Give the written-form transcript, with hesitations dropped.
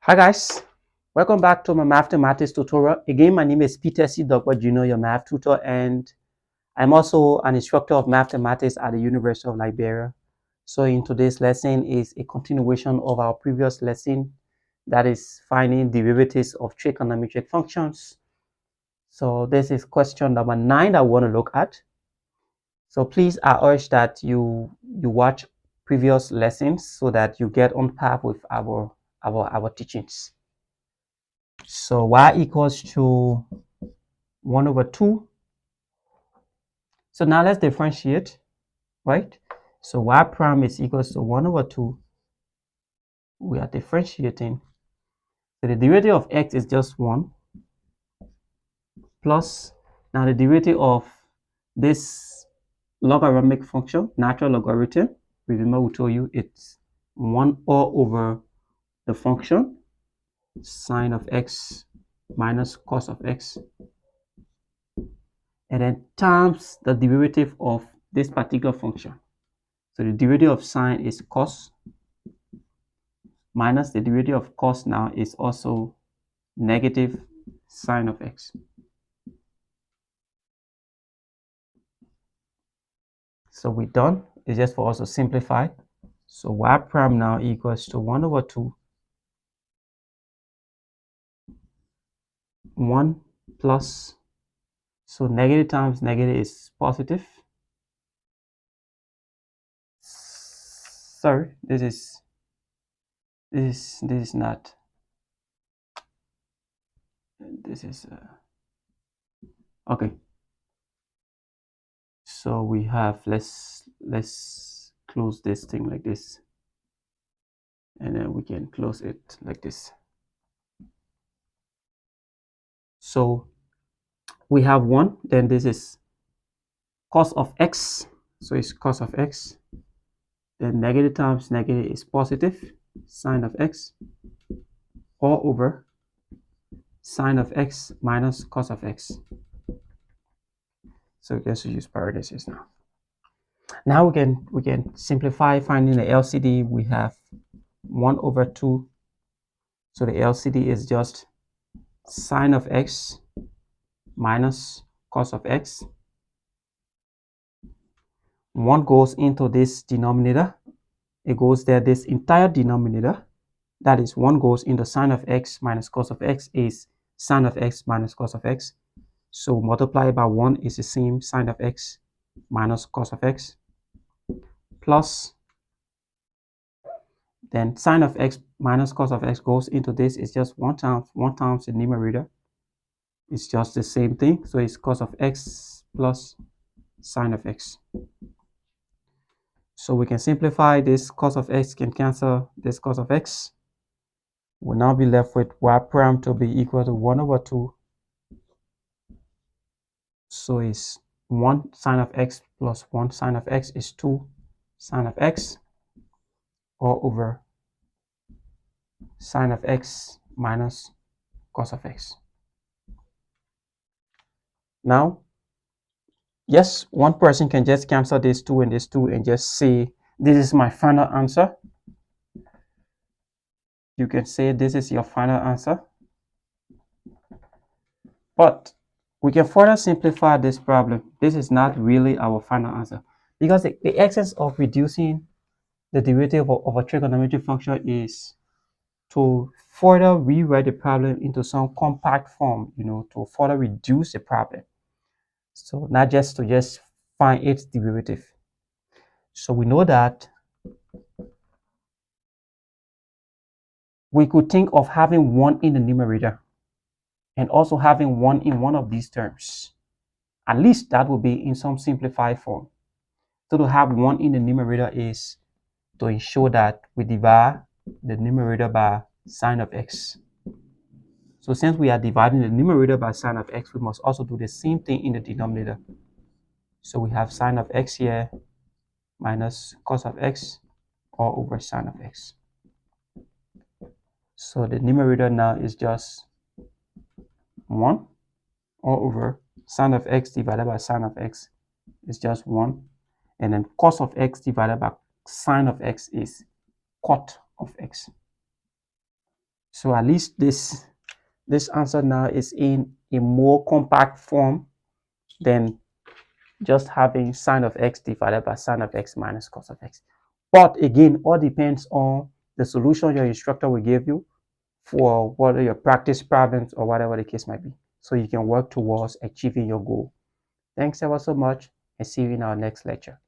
Hi guys, welcome back to my mathematics tutorial. Again, my name is Peter C. Dogba Jr., your math tutor, and I'm also an instructor of mathematics at the University of Liberia. So in today's lesson is a continuation of our previous lesson, that is finding derivatives of trigonometric functions. So this is question number 9 that I want to look at. So please, I urge that you watch previous lessons so that you get on par with our teachings. So y equals to 1 over 2. So now let's differentiate, right? So y prime is equals to 1 over 2. We are differentiating. So the derivative of x is just 1 plus, now the derivative of this logarithmic function, natural logarithm, remember we told you it's 1 all over the function sine of x minus cos of x, and then times the derivative of this particular function. So the derivative of sine is cos, minus the derivative of cos now is also negative sine of x. So we're done. It's just for us to simplify. So y prime now equals to 1 over 2, 1 plus, so negative times negative is positive. Sorry, this is not, this is okay. So we have, let's close this thing like this, and then we can close it like this. So we have 1, then this is cos of x, so it's cos of x, then negative times negative is positive sine of x, all over sine of x minus cos of x. So let's use parentheses now. Now we can simplify. Finding the LCD, we have 1 over 2, so the LCD is just sine of x minus cos of x. 1 goes into this denominator, it goes there, this entire denominator, that is 1 goes into sine of x minus cos of x is sine of x minus cos of x. So multiply by 1 is the same sine of x minus cos of x, plus then sine of x minus cos of x goes into this, is just 1 times the numerator. It's just the same thing, so it's cos of x plus sine of x. So we can simplify this. Cos of x can cancel this cos of x. We'll now be left with y prime to be equal to 1 over 2. So it's 1 sine of x plus 1 sine of x is 2 sine of x, all over sine of x minus cos of x. Now, yes, one person can just cancel this 2 and this 2 and just say, this is my final answer. You can say this is your final answer. But we can further simplify this problem. This is not really our final answer, because the essence of reducing the derivative of a trigonometric function is to further rewrite the problem into some compact form, to further reduce the problem. So not just to just find its derivative. So we know that we could think of having 1 in the numerator and also having 1 in one of these terms. At least that will be in some simplified form. So to have 1 in the numerator is to ensure that we divide the numerator by sine of x. So since we are dividing the numerator by sine of x, we must also do the same thing in the denominator. So we have sine of x here minus cos of x all over sine of x. So the numerator now is just 1 all over sine of x divided by sine of x is just 1. And then cos of x divided by sine of x is cot of x. So at least this answer now is in a more compact form than just having sine of x divided by sine of x minus cos of x. But again, all depends on the solution your instructor will give you for whether your practice problems or whatever the case might be. So you can work towards achieving your goal. Thanks ever so much, and see you in our next lecture.